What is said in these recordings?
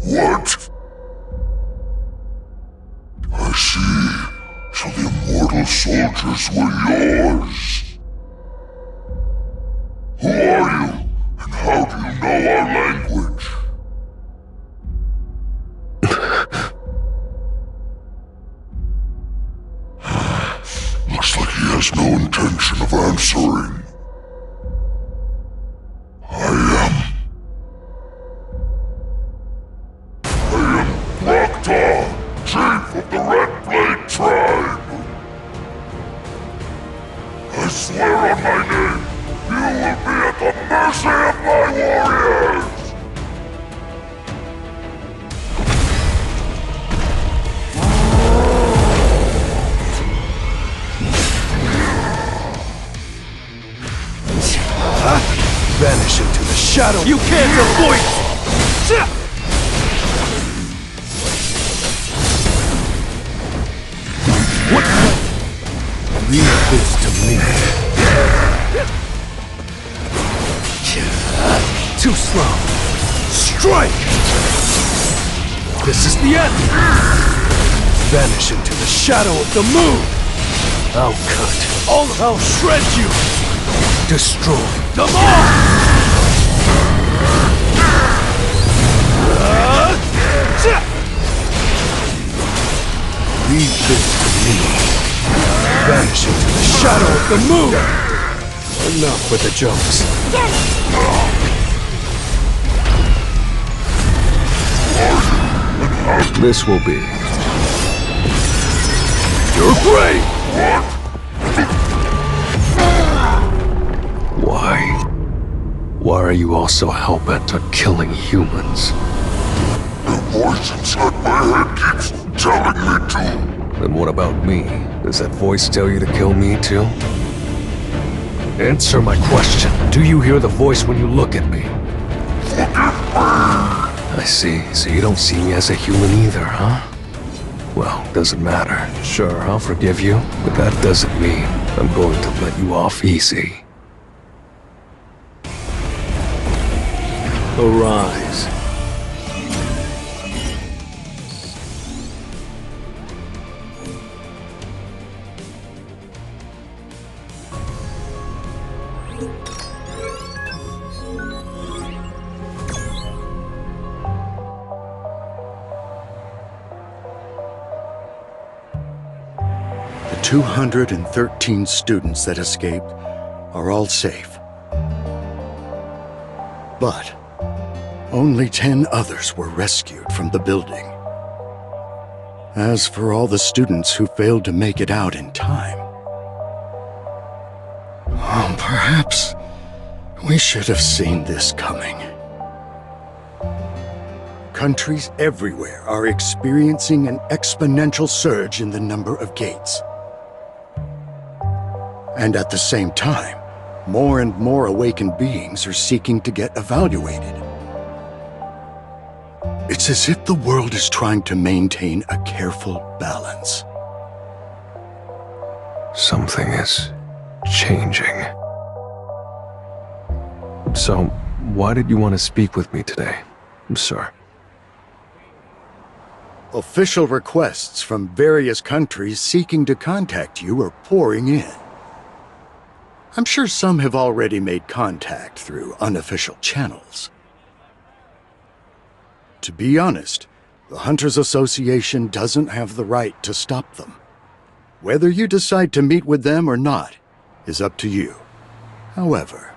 What? I see. So the immortal soldiers were yours. Who are you? And how do you know our language? Looks like he has no intention of answering. I am Rakta, chief of the Red Blade tribe. I swear on my name, you will be at the mercy of my warriors! Vanish into the shadow! You can't avoid it! What? Leave this to me. Too slow. Strike! This is the end! Vanish into the shadow of the moon! I'll cut. I'll shred you! Destroy them all! Leave this to me. Vanish into the shadow of the moon! Enough with the jokes. This will be your grave! Why are you all so hell-bent on killing humans? The voice inside my head keeps telling me to. Then what about me? Does that voice tell you to kill me too? Answer my question. Do you hear the voice when you look at me? I see. So you don't see me as a human either, huh? Well, doesn't matter. Sure, I'll forgive you, but that doesn't mean I'm going to let you off easy. Arise. 213 students that escaped are all safe. But only 10 others were rescued from the building. As for all the students who failed to make it out in time, perhaps we should have seen this coming. Countries everywhere are experiencing an exponential surge in the number of gates. And at the same time, more and more awakened beings are seeking to get evaluated. It's as if the world is trying to maintain a careful balance. Something is changing. So, why did you want to speak with me today, sir? Official requests from various countries seeking to contact you are pouring in. I'm sure some have already made contact through unofficial channels. To be honest, the Hunters Association doesn't have the right to stop them. Whether you decide to meet with them or not is up to you. However,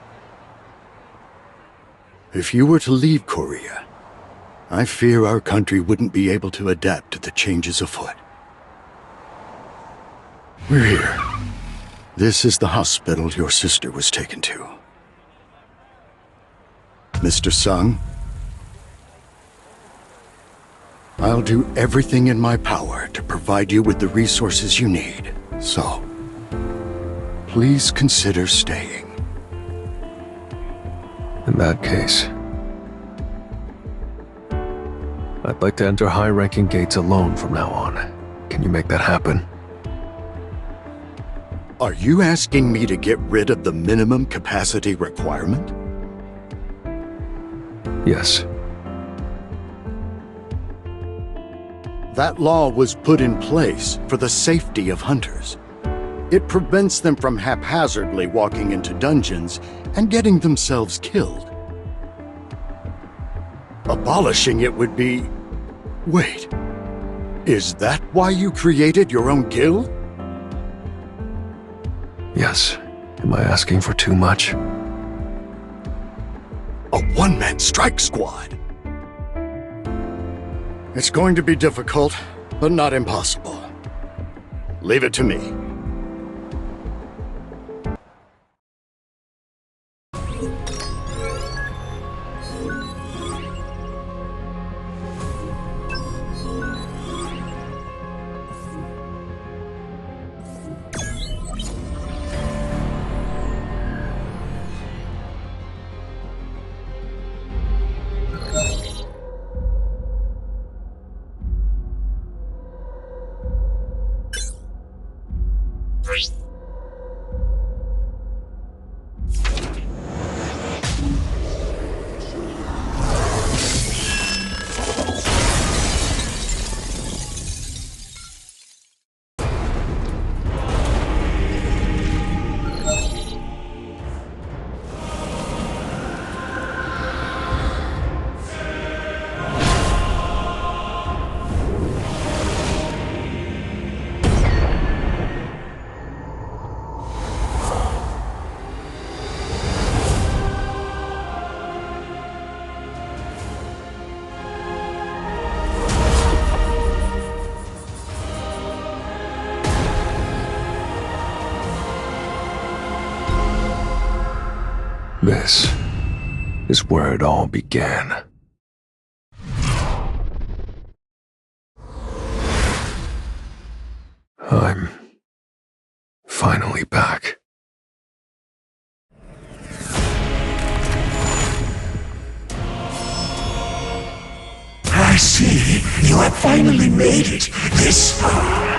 if you were to leave Korea, I fear our country wouldn't be able to adapt to the changes afoot. We're here. This is the hospital your sister was taken to. Mr. Sung, I'll do everything in my power to provide you with the resources you need, so please consider staying. In that case, I'd like to enter high-ranking gates alone from now on. Can you make that happen? Are you asking me to get rid of the minimum capacity requirement? Yes. That law was put in place for the safety of hunters. It prevents them from haphazardly walking into dungeons and getting themselves killed. Abolishing it would be... Wait, is that why you created your own guild? Yes. Am I asking for too much? A one-man strike squad? It's going to be difficult, but not impossible. Leave it to me. This is where it all began. I'm finally back. I see you have finally made it this far.